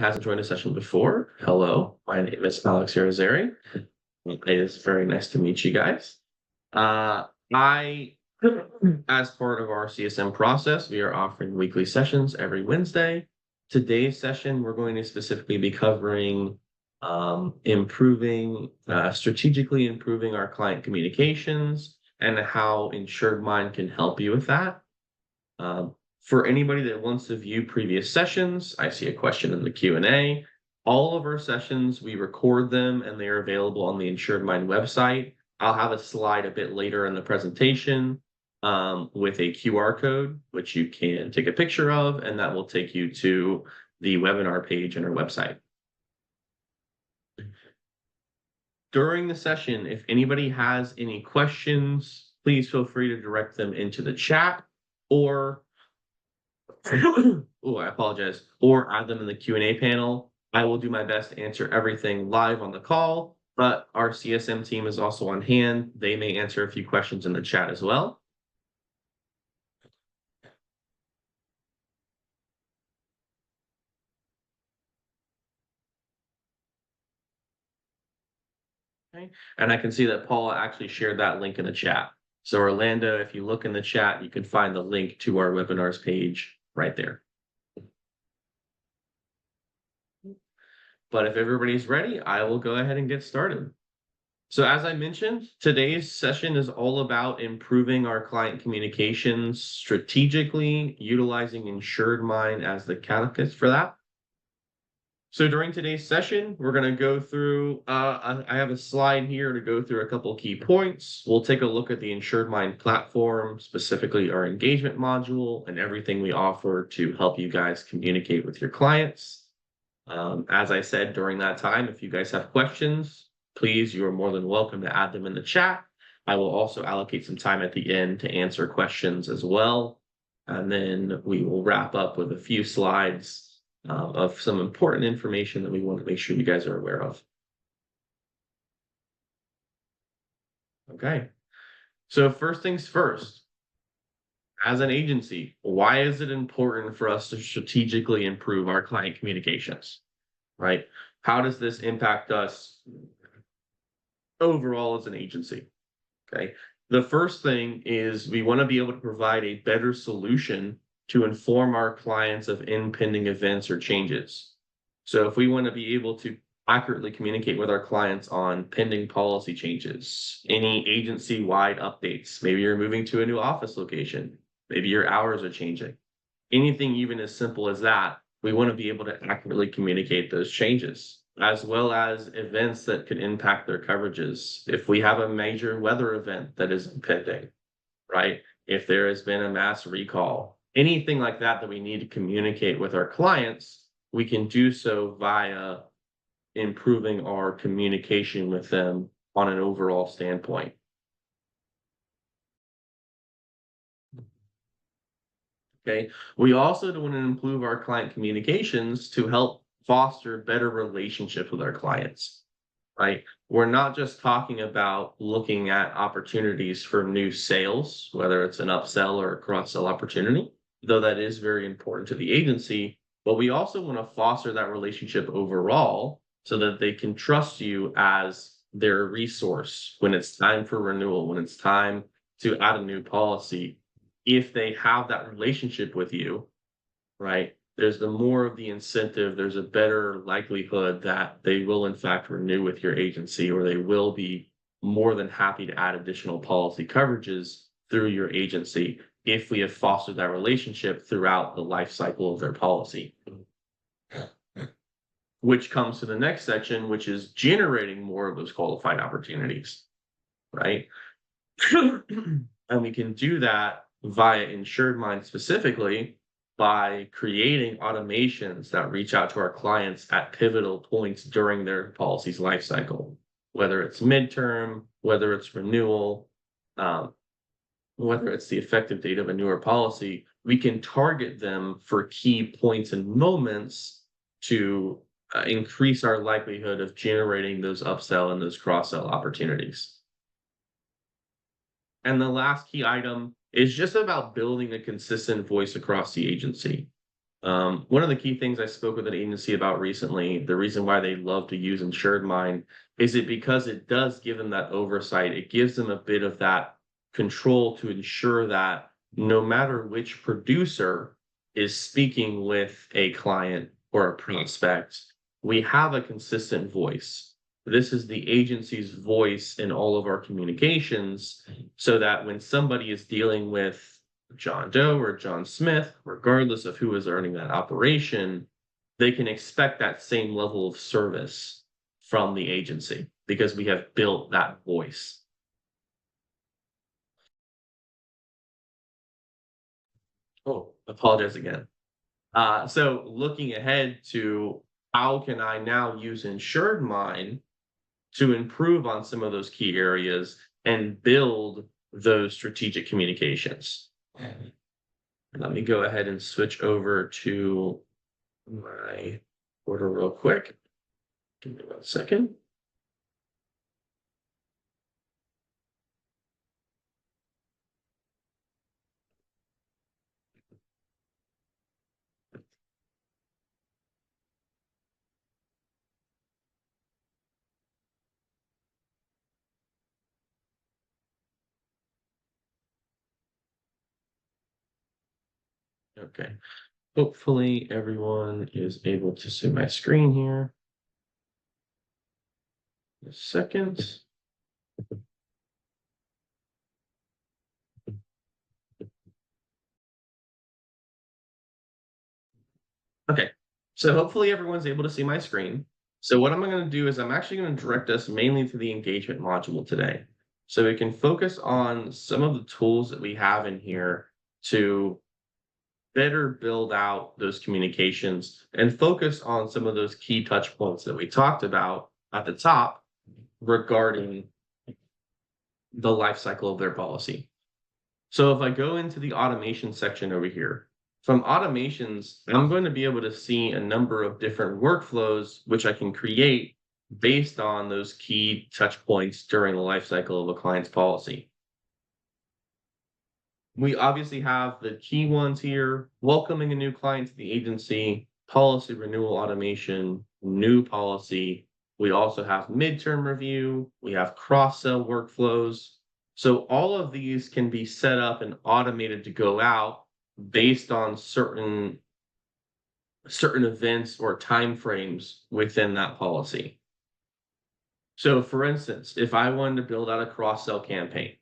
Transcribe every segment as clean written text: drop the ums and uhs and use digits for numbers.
hasn't joined a session before, hello, my name is Irizarry. It is very nice to meet you guys. I, as part of our CSM process, we are offering weekly sessions every Wednesday. Today's session, we're going to specifically be covering strategically improving our client communications and how InsuredMine can help you with that. For anybody that wants to view previous sessions, I see a question in the Q&A. All of our sessions, we record them and they are available on the InsuredMine website. I'll have a slide a bit later in the presentation with a QR code, which you can take a picture of, and that will take you to the webinar page on our website. During the session, if anybody has any questions, please feel free to direct them into the chat or I apologize, or add them in the Q&A panel. I will do my best to answer everything live on the call, but our CSM team is also on hand. They may answer a few questions in the chat as well. Okay. And I can see that Paula actually shared that link in the chat. So Orlando, if you look in the chat, you can find the link to our webinars page right there. But if everybody's ready, I will go ahead and get started. So as I mentioned, today's session is all about improving our client communications strategically, utilizing InsuredMine as the catalyst for that. So during today's session, we're going to go through, I have a slide here to go through a couple key points. We'll take a look at the InsuredMine platform, specifically our engagement module and everything we offer to help you guys communicate with your clients. As I said during that time, if you guys have questions, please, you are more than welcome to add them in the chat. I will also allocate some time at the end to answer questions as well. And then we will wrap up with a few slides of some important information that we want to make sure you guys are aware of. Okay, so first things first. As an agency, why is it important for us to strategically improve our client communications, right? How does this impact us overall as an agency? Okay, the first thing is we want to be able to provide a better solution to inform our clients of impending events or changes. So if we want to be able to accurately communicate with our clients on pending policy changes, any agency-wide updates, maybe you're moving to a new office location, maybe your hours are changing. Anything even as simple as that, we want to be able to accurately communicate those changes, as well as events that could impact their coverages. If we have a major weather event that is impending, right? If there has been a mass recall, anything like that that we need to communicate with our clients, we can do so via improving our communication with them on an overall standpoint. Okay, we also want to improve our client communications to help foster better relationships with our clients, right? We're not just talking about looking at opportunities for new sales, whether it's an upsell or a cross-sell opportunity, though that is very important to the agency, but we also want to foster that relationship overall so that they can trust you as their resource when it's time for renewal, when it's time to add a new policy. If they have that relationship with you, right, there's the more of the incentive, there's a better likelihood that they will in fact renew with your agency, or they will be more than happy to add additional policy coverages through your agency if we have fostered that relationship throughout the life cycle of their policy. Which comes to the next section, which is generating more of those qualified opportunities, right? And we can do that via InsuredMine specifically by creating automations that reach out to our clients at pivotal points during their policy's life cycle, whether it's midterm, whether it's renewal, whether it's the effective date of a newer policy. We can target them for key points and moments to increase our likelihood of generating those upsell and those cross-sell opportunities. And the last key item is just about building a consistent voice across the agency. One of the key things I spoke with an agency about recently, the reason why they love to use InsuredMine is it because it does give them that oversight. It gives them a bit of that control to ensure that no matter which producer is speaking with a client or a prospect, we have a consistent voice. This is the agency's voice in all of our communications, so that when somebody is dealing with John Doe or John Smith, regardless of who is earning that operation, they can expect that same level of service from the agency because we have built that voice. Oh, apologize again. So looking ahead to how can I now use InsuredMine to improve on some of those key areas and build those strategic communications. Let me go ahead and switch over to my order real quick. Give me 1 second. Okay. Hopefully everyone is able to see my screen here. A second. Okay. So hopefully everyone's able to see my screen. So what I'm going to do is I'm actually going to direct us mainly to the engagement module today. So we can focus on some of the tools that we have in here to better build out those communications and focus on some of those key touch points that we talked about at the top regarding the life cycle of their policy. So if I go into the automation section over here, from automations, I'm going to be able to see a number of different workflows which I can create based on those key touch points during the life cycle of a client's policy. We obviously have the key ones here: welcoming a new client to the agency, policy renewal automation, new policy. We also have midterm review. We have cross-sell workflows. So all of these can be set up and automated to go out based on certain events or timeframes within that policy. So for instance, if I wanted to build out a cross-sell campaign,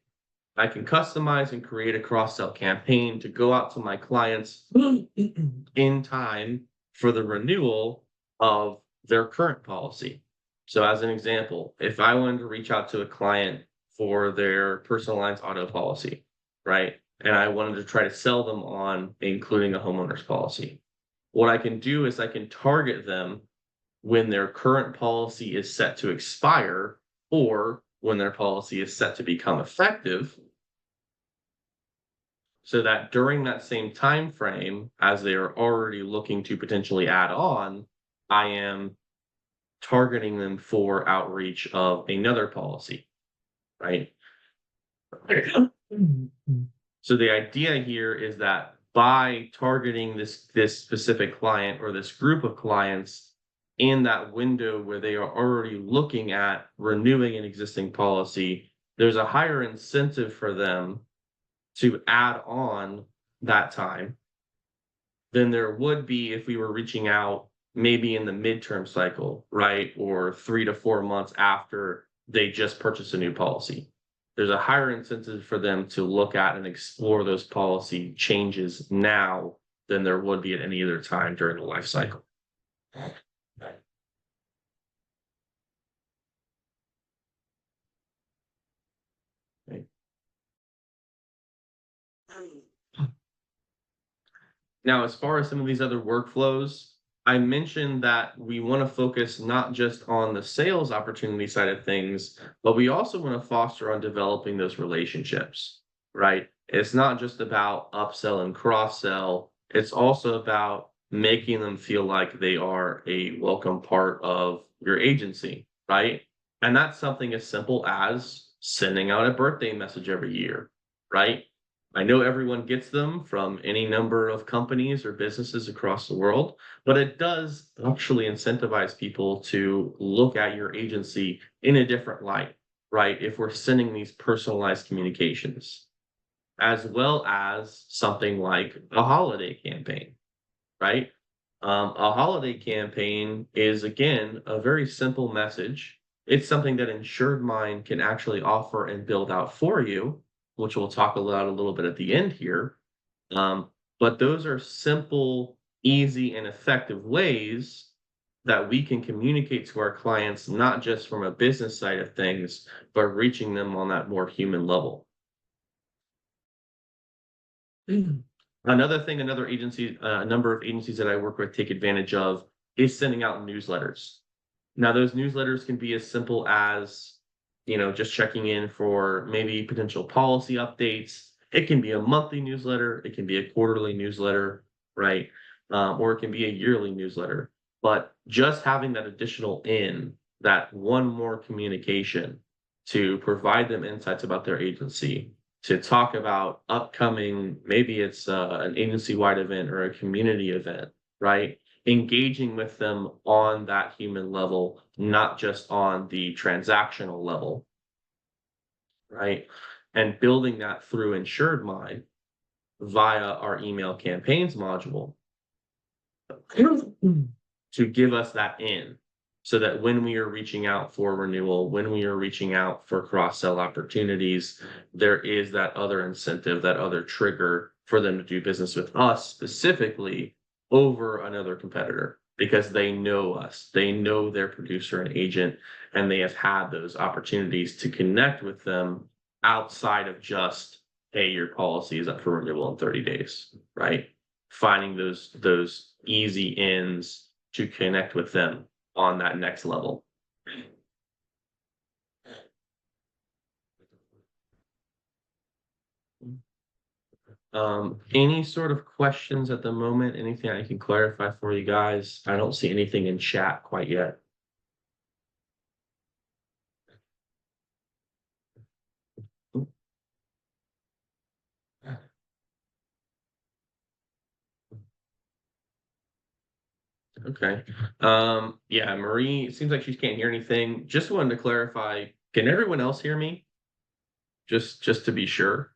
I can customize and create a cross-sell campaign to go out to my clients in time for the renewal of their current policy. So as an example, if I wanted to reach out to a client for their personal lines auto policy, right? And I wanted to try to sell them on including a homeowner's policy. What I can do is I can target them when their current policy is set to expire or when their policy is set to become effective, so that during that same time frame, as they are already looking to potentially add on, I am targeting them for outreach of another policy, right? So the idea here is that by targeting this specific client or this group of clients in that window where they are already looking at renewing an existing policy, there's a higher incentive for them to add on that time than there would be if we were reaching out maybe in the midterm cycle, right? Or 3 to 4 months after they just purchased a new policy. There's a higher incentive for them to look at and explore those policy changes now than there would be at any other time during the life cycle. Okay. Now, as far as some of these other workflows, I mentioned that we want to focus not just on the sales opportunity side of things, but we also want to foster on developing those relationships, right? It's not just about upsell and cross sell, it's also about making them feel like they are a welcome part of your agency, right? And that's something as simple as sending out a birthday message every year, right? I know everyone gets them from any number of companies or businesses across the world, but it does actually incentivize people to look at your agency in a different light, right? If we're sending these personalized communications, as well as something like a holiday campaign, right? A holiday campaign is, again, a very simple message. It's something that InsuredMine can actually offer and build out for you, which we'll talk about a little bit at the end here. Um, but those are simple, easy, and effective ways that we can communicate to our clients, not just from a business side of things, but reaching them on that more human level. Another thing, another agency, a number of agencies that I work with take advantage of is sending out newsletters. Now, those newsletters can be as simple as, just checking in for maybe potential policy updates. It can be a monthly newsletter, it can be a quarterly newsletter, right? Or it can be a yearly newsletter. But just having that additional that one more communication to provide them insights about their agency, to talk about upcoming, maybe it's an agency-wide event or a community event, right? Engaging with them on that human level, not just on the transactional level, right? And building that through InsuredMine via our email campaigns module to give us that so that when we are reaching out for renewal, when we are reaching out for cross-sell opportunities, there is that other incentive, that other trigger for them to do business with us specifically over another competitor because they know us, they know their producer and agent, and they have had those opportunities to connect with them outside of just, hey, your policy is up for renewal in 30 days, right? Finding those easy ins to connect with them on that next level. Any sort of questions at the moment? Anything I can clarify for you guys? I don't see anything in chat quite yet. Okay. Yeah, Marie, it seems like she can't hear anything. Just wanted to clarify, can everyone else hear me? Just to be sure.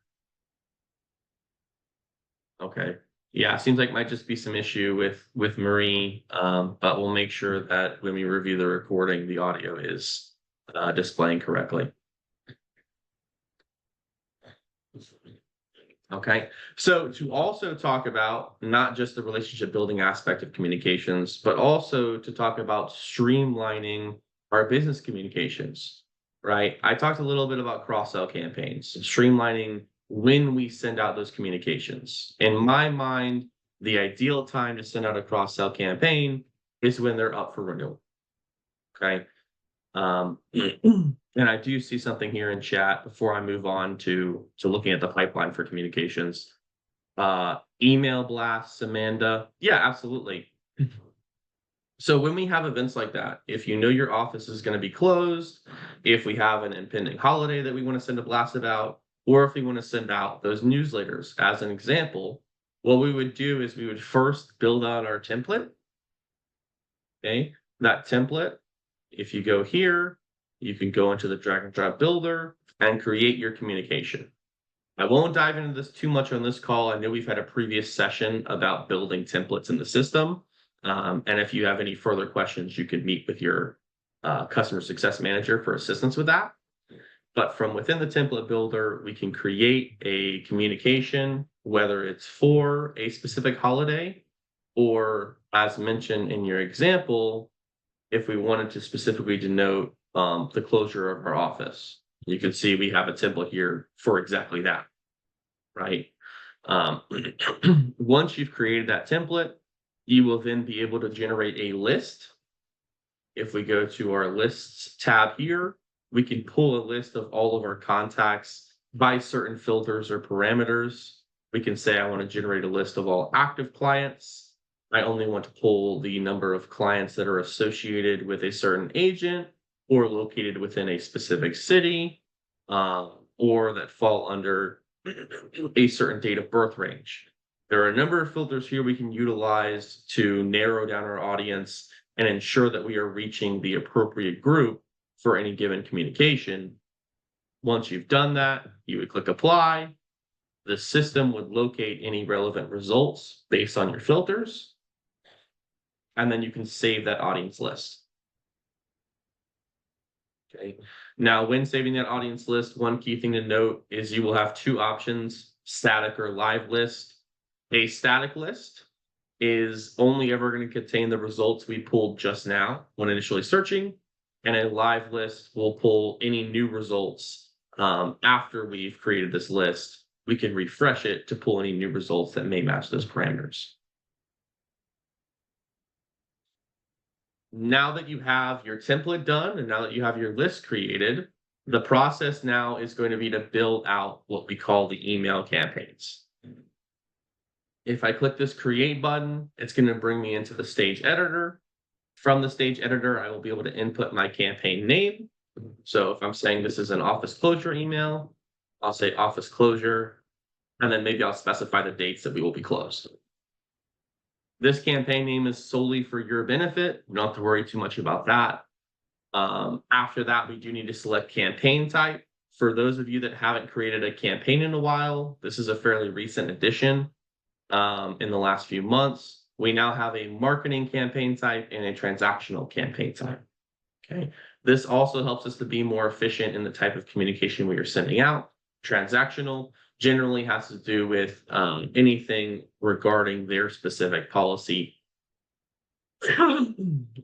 Okay. Yeah, seems like might just be some issue with Marie, but we'll make sure that when we review the recording, the audio is displaying correctly. Okay. So to also talk about not just the relationship building aspect of communications, but also to talk about streamlining our business communications, right? I talked a little bit about cross-sell campaigns, streamlining when we send out those communications. In my mind, the ideal time to send out a cross-sell campaign is when they're up for renewal. Okay. And I do see something here in chat before I move on to looking at the pipeline for communications. Email blasts, Amanda. Yeah, absolutely. So when we have events like that, if you know your office is going to be closed, if we have an impending holiday that we want to send a blast about, or if we want to send out those newsletters, as an example, what we would do is we would first build out our template. Okay, that template, if you go here, you can go into the drag and drop builder and create your communication. I won't dive into this too much on this call. I know we've had a previous session about building templates in the system. And if you have any further questions, you could meet with your customer success manager for assistance with that. But from within the template builder, we can create a communication, whether it's for a specific holiday or, as mentioned in your example, if we wanted to specifically denote the closure of our office. You can see we have a template here for exactly that, right? Once you've created that template, you will then be able to generate a list. If we go to our lists tab here, we can pull a list of all of our contacts by certain filters or parameters. We can say, I want to generate a list of all active clients. I only want to pull the number of clients that are associated with a certain agent or located within a specific city, or that fall under a certain date of birth range. There are a number of filters here we can utilize to narrow down our audience and ensure that we are reaching the appropriate group for any given communication. Once you've done that, you would click apply. The system would locate any relevant results based on your filters, and then you can save that audience list. Okay. Now, when saving that audience list, one key thing to note is you will have two options, static or live list. A static list is only ever going to contain the results we pulled just now when initially searching, and a live list will pull any new results after we've created this list. We can refresh it to pull any new results that may match those parameters. Now that you have your template done and now that you have your list created, the process now is going to be to build out what we call the email campaigns. If I click this create button, it's going to bring me into the stage editor. From the stage editor, I will be able to input my campaign name. So if I'm saying this is an office closure email, I'll say office closure, and then maybe I'll specify the dates that we will be closed. This campaign name is solely for your benefit. You don't have to worry too much about that. After that, we do need to select campaign type. For those of you that haven't created a campaign in a while, this is a fairly recent addition in the last few months. We now have a marketing campaign type and a transactional campaign type. Okay. This also helps us to be more efficient in the type of communication we are sending out. Transactional generally has to do with anything regarding their specific policy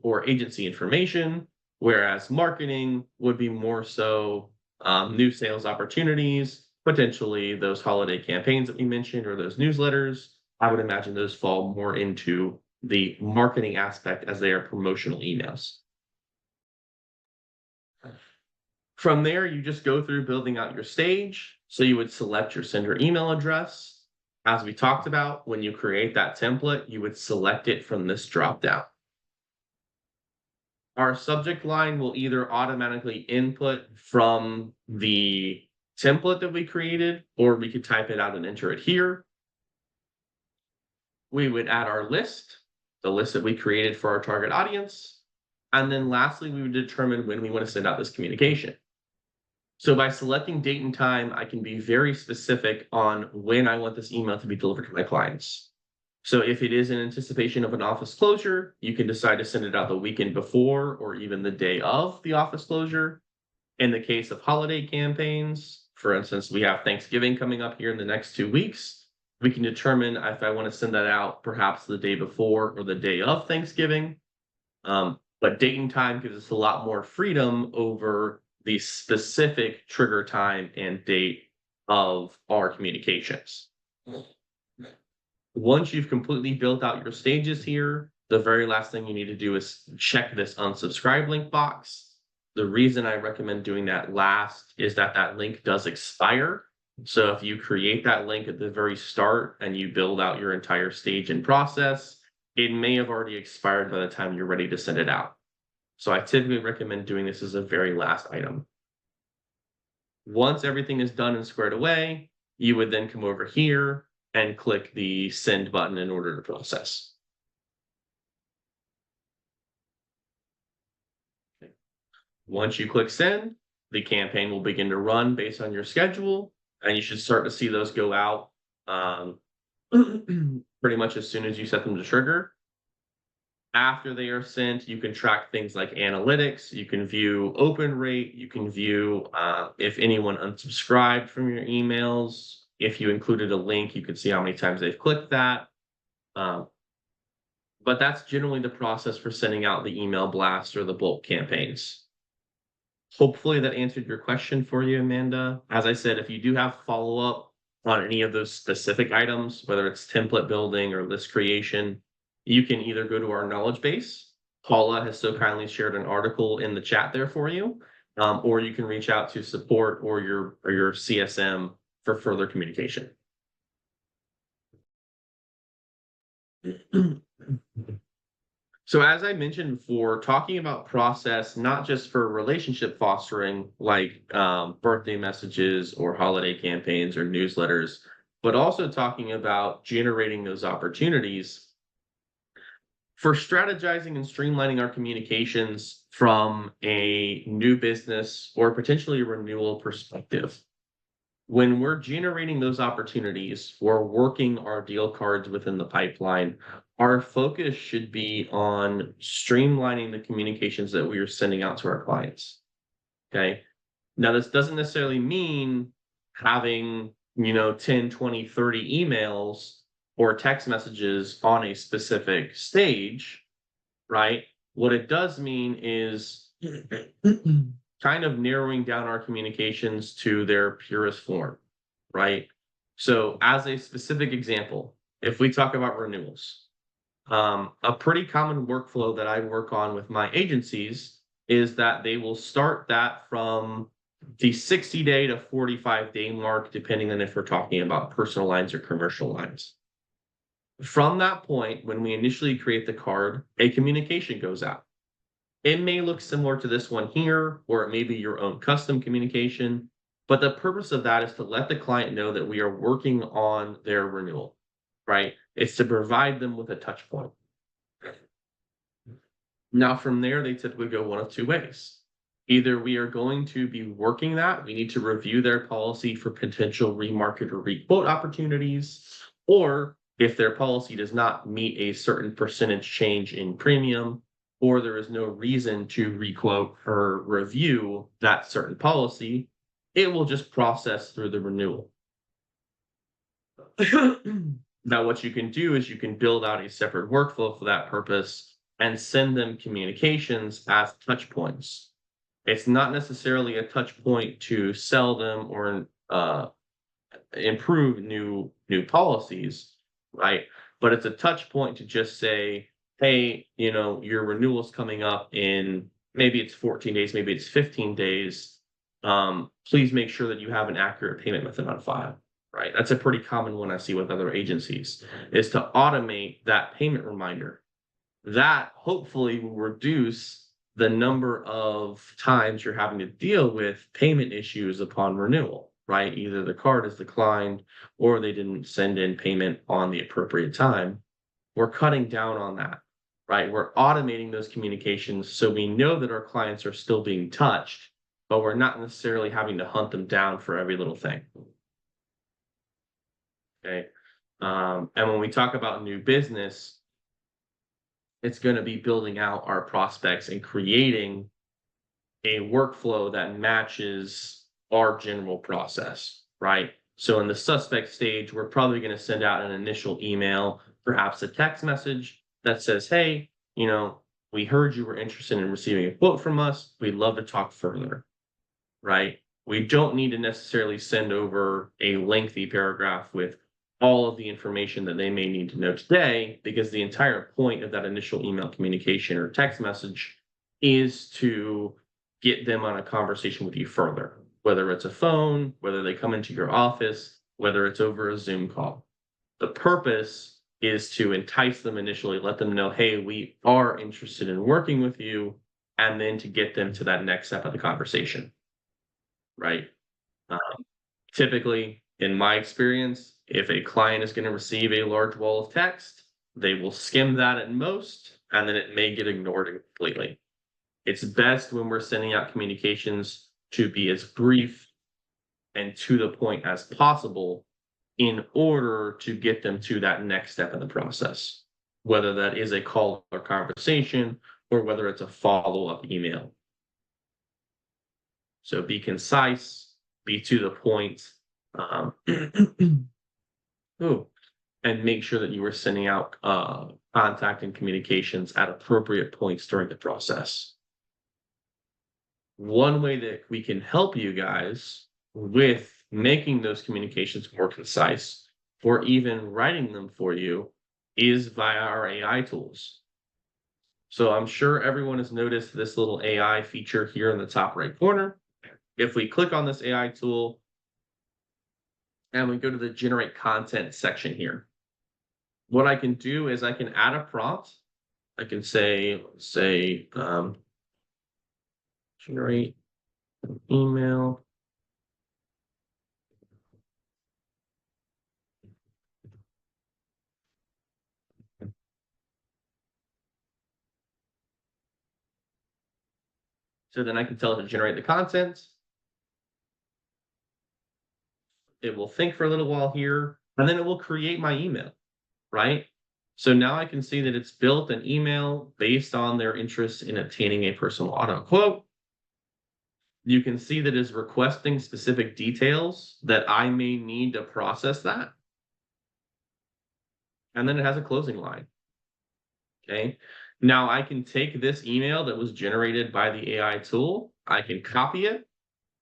or agency information, whereas marketing would be more so new sales opportunities, potentially those holiday campaigns that we mentioned or those newsletters. I would imagine those fall more into the marketing aspect as they are promotional emails. From there, you just go through building out your stage. So you would select your sender email address. As we talked about, when you create that template, you would select it from this dropdown. Our subject line will either automatically input from the template that we created, or we could type it out and enter it here. We would add our list, the list that we created for our target audience. And then lastly, we would determine when we want to send out this communication. So by selecting date and time, I can be very specific on when I want this email to be delivered to my clients. So if it is in anticipation of an office closure, you can decide to send it out the weekend before or even the day of the office closure. In the case of holiday campaigns, for instance, we have Thanksgiving coming up here in the next 2 weeks. We can determine if I want to send that out perhaps the day before or the day of Thanksgiving. But date and time gives us a lot more freedom over the specific trigger time and date of our communications. Once you've completely built out your stages here, the very last thing you need to do is check this unsubscribe link box. The reason I recommend doing that last is that that link does expire. So if you create that link at the very start and you build out your entire stage and process, it may have already expired by the time you're ready to send it out. So I typically recommend doing this as a very last item. Once everything is done and squared away, you would then come over here and click the send button in order to process. Okay. Once you click send, the campaign will begin to run based on your schedule, and you should start to see those go out pretty much as soon as you set them to trigger. After they are sent, you can track things like analytics, you can view open rate, you can view if anyone unsubscribed from your emails. If you included a link, you can see how many times they've clicked that. But that's generally the process for sending out the email blast or the bulk campaigns. Hopefully that answered your question for you, Amanda. As I said, if you do have follow-up on any of those specific items, whether it's template building or list creation, you can either go to our knowledge base. Paula has so kindly shared an article in the chat there for you, or you can reach out to support or your CSM for further communication. So as I mentioned before, talking about process, not just for relationship fostering, like birthday messages or holiday campaigns or newsletters, but also talking about generating those opportunities for strategizing and streamlining our communications from a new business or potentially a renewal perspective. When we're generating those opportunities or working our deal cards within the pipeline, our focus should be on streamlining the communications that we are sending out to our clients. Okay. Now, this doesn't necessarily mean having, 10, 20, 30 emails or text messages on a specific stage, right? What it does mean is kind of narrowing down our communications to their purest form, right? So, as a specific example, if we talk about renewals, a pretty common workflow that I work on with my agencies is that they will start that from the 60-day to 45-day mark, depending on if we're talking about personal lines or commercial lines. From that point, when we initially create the card, a communication goes out. It may look similar to this one here, or it may be your own custom communication, but the purpose of that is to let the client know that we are working on their renewal, right? It's to provide them with a touch point. Now, from there, they typically go one of two ways. Either we are going to be working that, we need to review their policy for potential remarket or requote opportunities, or if their policy does not meet a certain percentage change in premium, or there is no reason to requote or review that certain policy, it will just process through the renewal. Now, what you can do is you can build out a separate workflow for that purpose and send them communications as touch points. It's not necessarily a touch point to sell them or improve new policies, right? But it's a touch point to just say, hey, your renewal's coming up in maybe it's 14 days, maybe it's 15 days. Please make sure that you have an accurate payment method on file, right? That's a pretty common one I see with other agencies, is to automate that payment reminder. That hopefully will reduce the number of times you're having to deal with payment issues upon renewal, right? Either the card is declined or they didn't send in payment on the appropriate time. We're cutting down on that, right? We're automating those communications so we know that our clients are still being touched, but we're not necessarily having to hunt them down for every little thing. Okay. And when we talk about new business, it's going to be building out our prospects and creating a workflow that matches our general process, right? So in the suspect stage, we're probably going to send out an initial email, perhaps a text message that says, hey, we heard you were interested in receiving a quote from us. We'd love to talk further, right? We don't need to necessarily send over a lengthy paragraph with all of the information that they may need to know today, because the entire point of that initial email communication or text message is to get them on a conversation with you further, whether it's a phone, whether they come into your office, whether it's over a Zoom call. The purpose is to entice them initially, let them know, hey, we are interested in working with you, and then to get them to that next step of the conversation, right? Typically, in my experience, if a client is going to receive a large wall of text, they will skim that at most, and then it may get ignored completely. It's best when we're sending out communications to be as brief and to the point as possible in order to get them to that next step in the process, whether that is a call or conversation or whether it's a follow-up email. So be concise, be to the point, and make sure that you are sending out contact and communications at appropriate points during the process. One way that we can help you guys with making those communications more concise or even writing them for you is via our AI tools. So I'm sure everyone has noticed this little AI feature here in the top right corner. If we click on this AI tool and we go to the generate content section here, what I can do is I can add a prompt I can say, generate an email. So then I can tell it to generate the content. It will think for a little while here, and then it will create my email, right? So now I can see that it's built an email based on their interest in obtaining a personal auto quote. You can see that it's requesting specific details that I may need to process that. And then it has a closing line. Okay. Now I can take this email that was generated by the AI tool, I can copy it,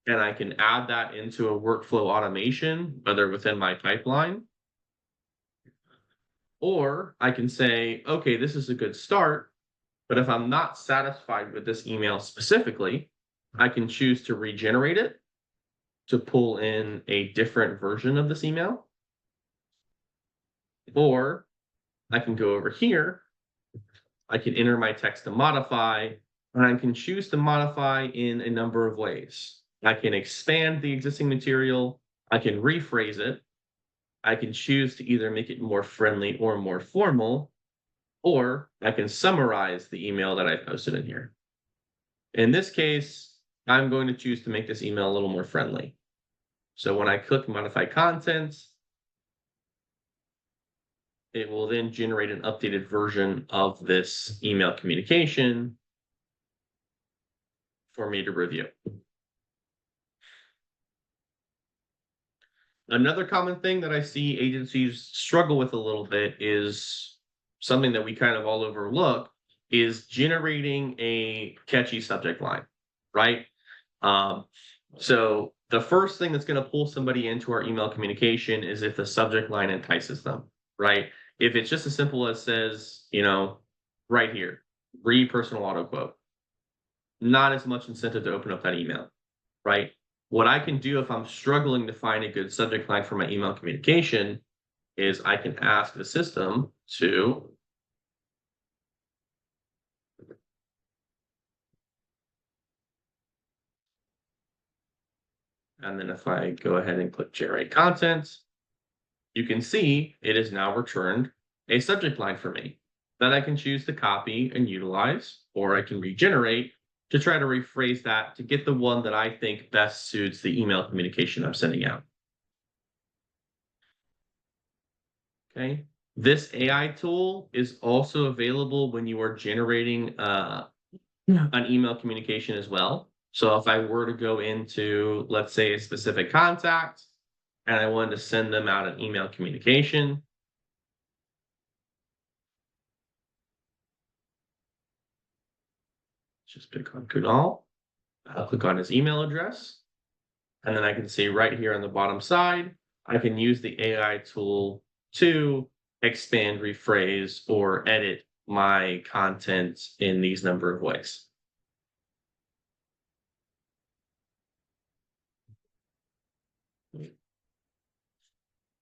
and I can add that into a workflow automation, whether within my pipeline, or I can say, okay, this is a good start, but if I'm not satisfied with this email specifically, I can choose to regenerate it to pull in a different version of this email. Or I can go over here, I can enter my text to modify, and I can choose to modify in a number of ways. I can expand the existing material, I can rephrase it, I can choose to either make it more friendly or more formal, or I can summarize the email that I posted in here. In this case, I'm going to choose to make this email a little more friendly. So when I click modify content, it will then generate an updated version of this email communication for me to review. Another common thing that I see agencies struggle with a little bit is something that we kind of all overlook is generating a catchy subject line, right? Um, so the first thing that's going to pull somebody into our email communication is if the subject line entices them, right? If it's just as simple as says, right here, read personal auto quote, not as much incentive to open up that email, right? What I can do if I'm struggling to find a good subject line for my email communication is I can ask the system to and then if I go ahead and click generate content, you can see it has now returned a subject line for me that I can choose to copy and utilize, or I can regenerate to try to rephrase that to get the one that I think best suits the email communication I'm sending out. Okay. This AI tool is also available when you are generating an email communication as well. So if I were to go into, let's say, a specific contact and I wanted to send them out an email communication, just pick on Kunal. I'll click on his email address. And then I can see right here on the bottom side, I can use the AI tool to expand, rephrase, or edit my content in these number of ways.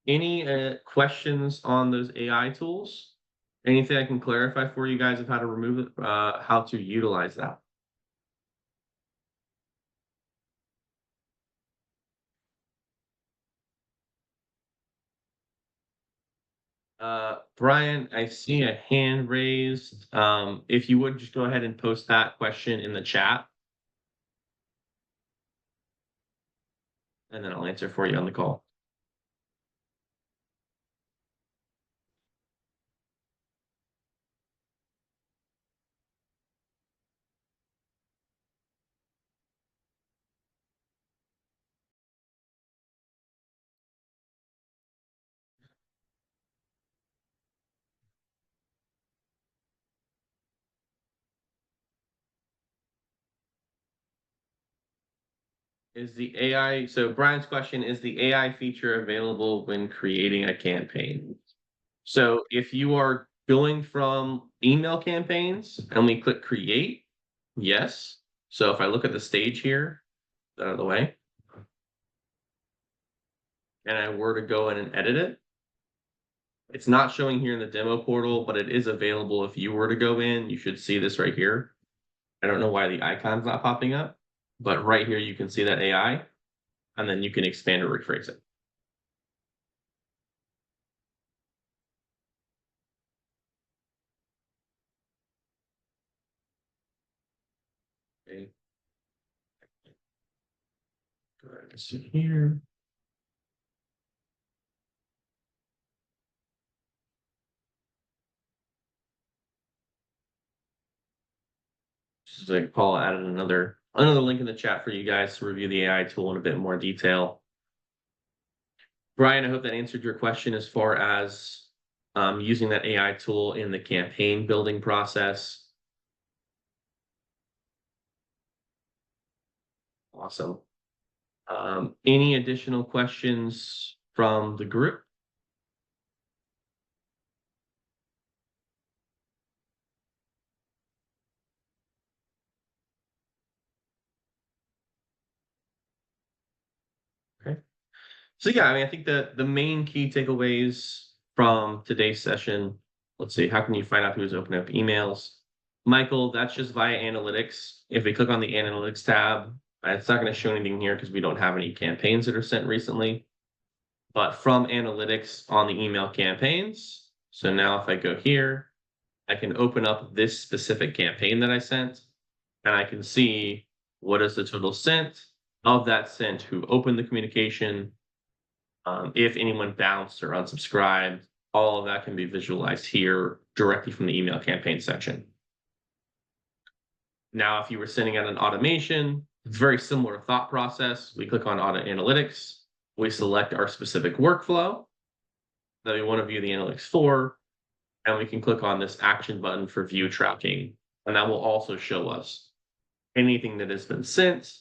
Any questions on those AI tools? Anything I can clarify for you guys of how to remove it, how to utilize that? Brian, I see a hand raised. If you would just go ahead and post that question in the chat, and then I'll answer for you on the call. Is the AI, so Brian's question, is the AI feature available when creating a campaign? So if you are going from email campaigns and we click create, yes. So if I look at the stage here, out of the way, and I were to go in and edit it, It's not showing here in the demo portal, but it is available if you were to go in. You should see this right here. I don't know why the icon's not popping up, but right here you can see that AI, and then you can expand or rephrase it. Okay. Go ahead and see here. Just like Paul added another link in the chat for you guys to review the AI tool in a bit more detail. Brian, I hope that answered your question as far as using that AI tool in the campaign building process. Awesome. Any additional questions from the group? Okay. So yeah, I mean, I think that the main key takeaways from today's session, let's see, how can you find out who's opening up emails? Michael, that's just via analytics. If we click on the analytics tab, it's not going to show anything here because we don't have any campaigns that are sent recently. But from analytics on the email campaigns, so now if I go here, I can open up this specific campaign that I sent, and I can see what is the total sent of that sent, who opened the communication, if anyone bounced or unsubscribed. All of that can be visualized here directly from the email campaign section. Now, if you were sending out an automation, it's very similar thought process. We click on Audit Analytics. We select our specific workflow that we want to view the analytics for, and we can click on this action button for view tracking. And that will also show us anything that has been sent,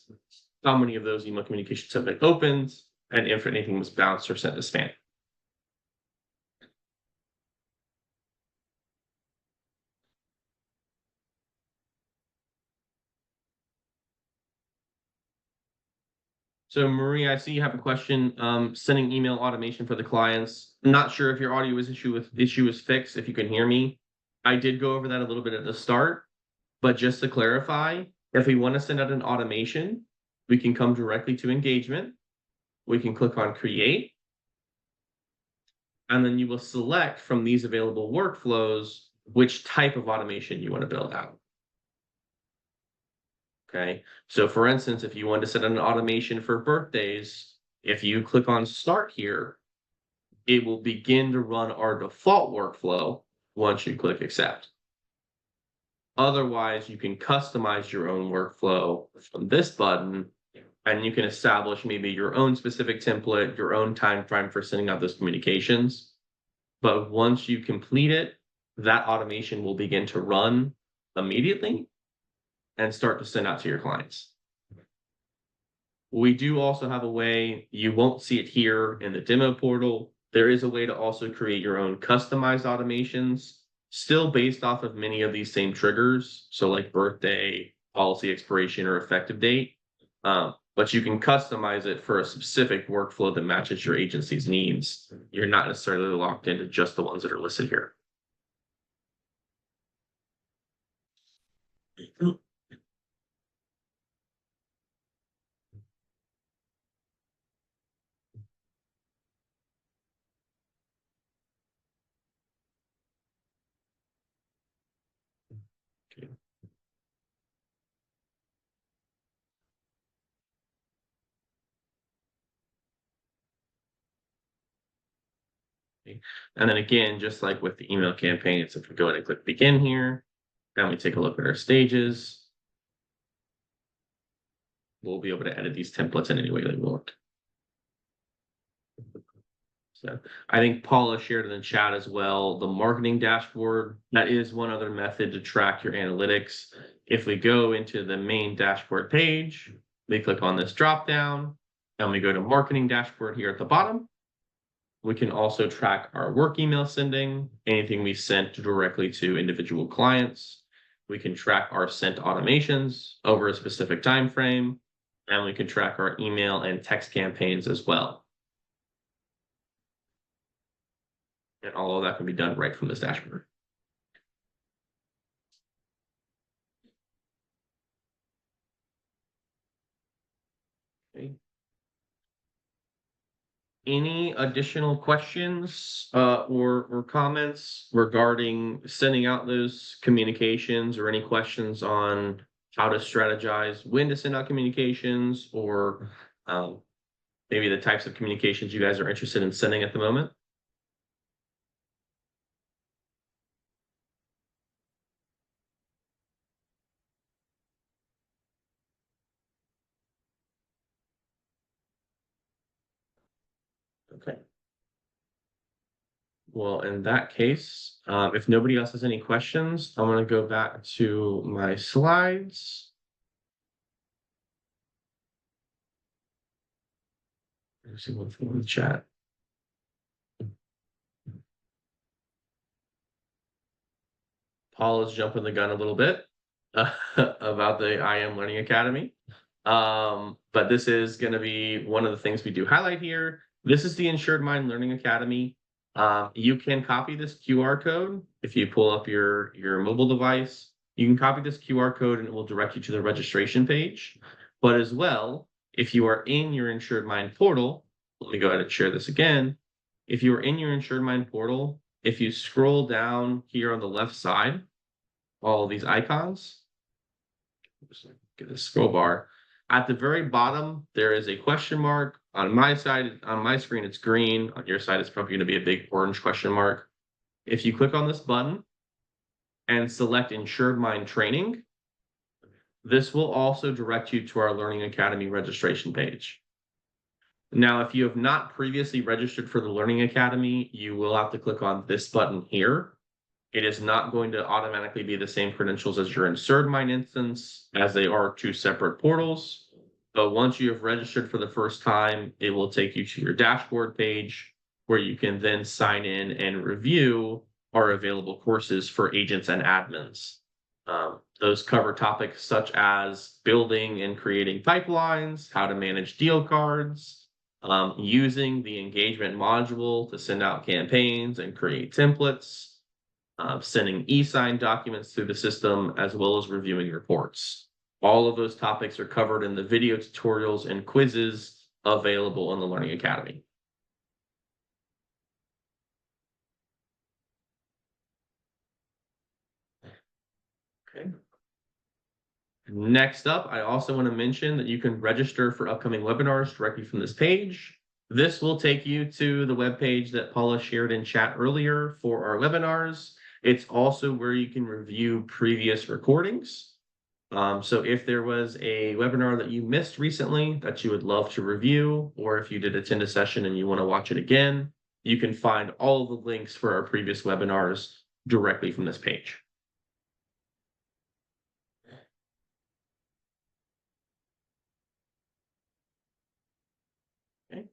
how many of those email communications have been opened, and if anything was bounced or sent to spam. So Marie, I see you have a question. Sending email automation for the clients. I'm not sure if your audio issue is fixed, if you can hear me. I did go over that a little bit at the start, but just to clarify, if we want to send out an automation, we can come directly to engagement. We can click on create, and then you will select from these available workflows which type of automation you want to build out. Okay, so for instance, if you want to set an automation for birthdays, if you click on start here, it will begin to run our default workflow once you click accept. Otherwise, you can customize your own workflow from this button, and you can establish maybe your own specific template, your own time frame for sending out those communications. But once you complete it, that automation will begin to run immediately and start to send out to your clients. We do also have a way, you won't see it here in the demo portal. There is a way to also create your own customized automations, still based off of many of these same triggers. So like birthday, policy expiration, or effective date. But you can customize it for a specific workflow that matches your agency's needs. You're not necessarily locked into just the ones that are listed here. And then again, just like with the email campaigns, if we go ahead and click begin here, and we take a look at our stages, we'll be able to edit these templates in any way that we want. So I think Paula shared in the chat as well, the marketing dashboard. That is one other method to track your analytics. If we go into the main dashboard page, we click on this drop down, and we go to marketing dashboard here at the bottom. We can also track our work email sending, anything we sent directly to individual clients. We can track our sent automations over a specific time frame, and we can track our email and text campaigns as well. And all of that can be done right from this dashboard. Okay. Any additional questions or comments regarding sending out those communications, or any questions on how to strategize when to send out communications, or maybe the types of communications you guys are interested in sending at the moment? Okay. Well, in that case, if nobody else has any questions, I'm going to go back to my slides. Let's see what's in the chat. Paul is jumping the gun a little bit about the IM Learning Academy. But this is going to be one of the things we do highlight here. This is the InsuredMine Learning Academy. You can copy this QR code if you pull up your mobile device. You can copy this QR code and it will direct you to the registration page. But as well, if you are in your InsuredMine portal, let me go ahead and share this again. If you are in your InsuredMine portal, if you scroll down here on the left side, all of these icons, just get a scroll bar. At the very bottom, there is a question mark. On my side, on my screen, it's green. On your side, it's probably going to be a big orange question mark. If you click on this button and select InsuredMine Training, this will also direct you to our Learning Academy registration page. Now, if you have not previously registered for the Learning Academy, you will have to click on this button here. It is not going to automatically be the same credentials as your InsuredMine instance, as they are two separate portals. But once you have registered for the first time, it will take you to your dashboard page where you can then sign in and review our available courses for agents and admins. Those cover topics such as building and creating pipelines, how to manage deal cards, using the engagement module to send out campaigns and create templates, sending e-sign documents through the system, as well as reviewing reports. All of those topics are covered in the video tutorials and quizzes available in the Learning Academy. Okay. Next up, I also want to mention that you can register for upcoming webinars directly from this page. This will take you to the webpage that Paula shared in chat earlier for our webinars. It's also where you can review previous recordings. So if there was a webinar that you missed recently that you would love to review, or if you did attend a session and you want to watch it again, you can find all of the links for our previous webinars directly from this page. Okay.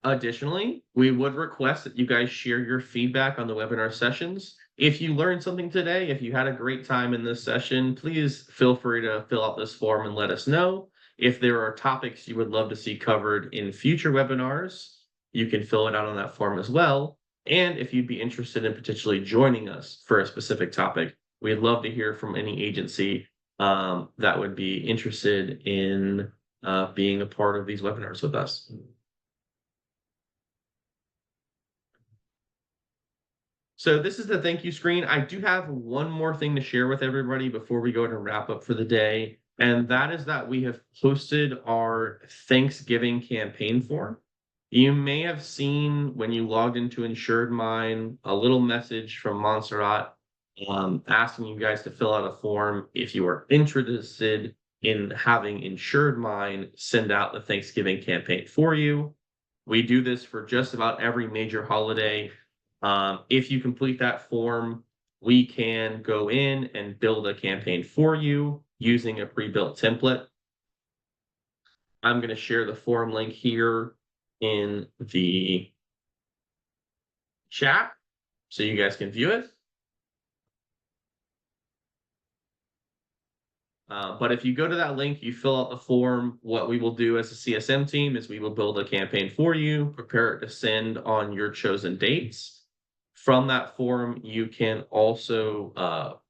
Additionally, we would request that you guys share your feedback on the webinar sessions. If you learned something today, if you had a great time in this session, please feel free to fill out this form and let us know. If there are topics you would love to see covered in future webinars, you can fill it out on that form as well. And if you'd be interested in potentially joining us for a specific topic, we'd love to hear from any agency that would be interested in being a part of these webinars with us. So this is the thank you screen. I do have one more thing to share with everybody before we go to wrap up for the day. And that is that we have posted our Thanksgiving campaign form. You may have seen when you logged into InsuredMine a little message from Montserrat asking you guys to fill out a form if you are interested in having InsuredMine send out the Thanksgiving campaign for you. We do this for just about every major holiday. If you complete that form, we can go in and build a campaign for you using a pre-built template. I'm going to share the form link here in the chat so you guys can view it. But if you go to that link, you fill out the form, what we will do as a CSM team is we will build a campaign for you, prepare it to send on your chosen dates. From that form, you can also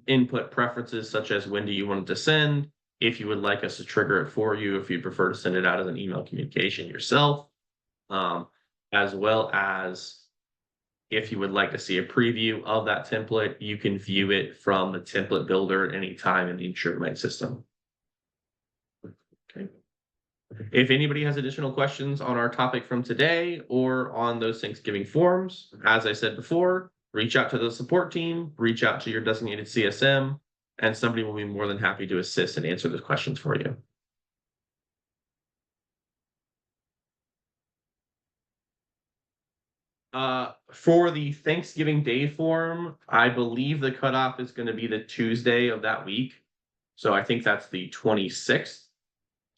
input preferences such as when do you want it to send, if you would like us to trigger it for you, if you prefer to send it out as an email communication yourself, as well as if you would like to see a preview of that template, you can view it from the template builder at any time in the InsuredMine system. Okay. If anybody has additional questions on our topic from today or on those Thanksgiving forms, as I said before, reach out to the support team, reach out to your designated CSM, and somebody will be more than happy to assist and answer those questions for you. For the Thanksgiving Day form, I believe the cutoff is going to be the Tuesday of that week. So I think that's the 26th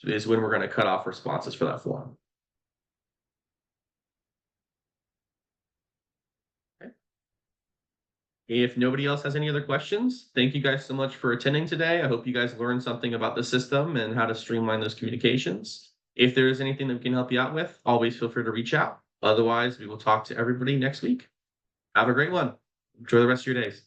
is when we're going to cut off responses for that form. Okay. If nobody else has any other questions, thank you guys so much for attending today. I hope you guys learned something about the system and how to streamline those communications. If there is anything that we can help you out with, always feel free to reach out. Otherwise, we will talk to everybody next week. Have a great one. Enjoy the rest of your days.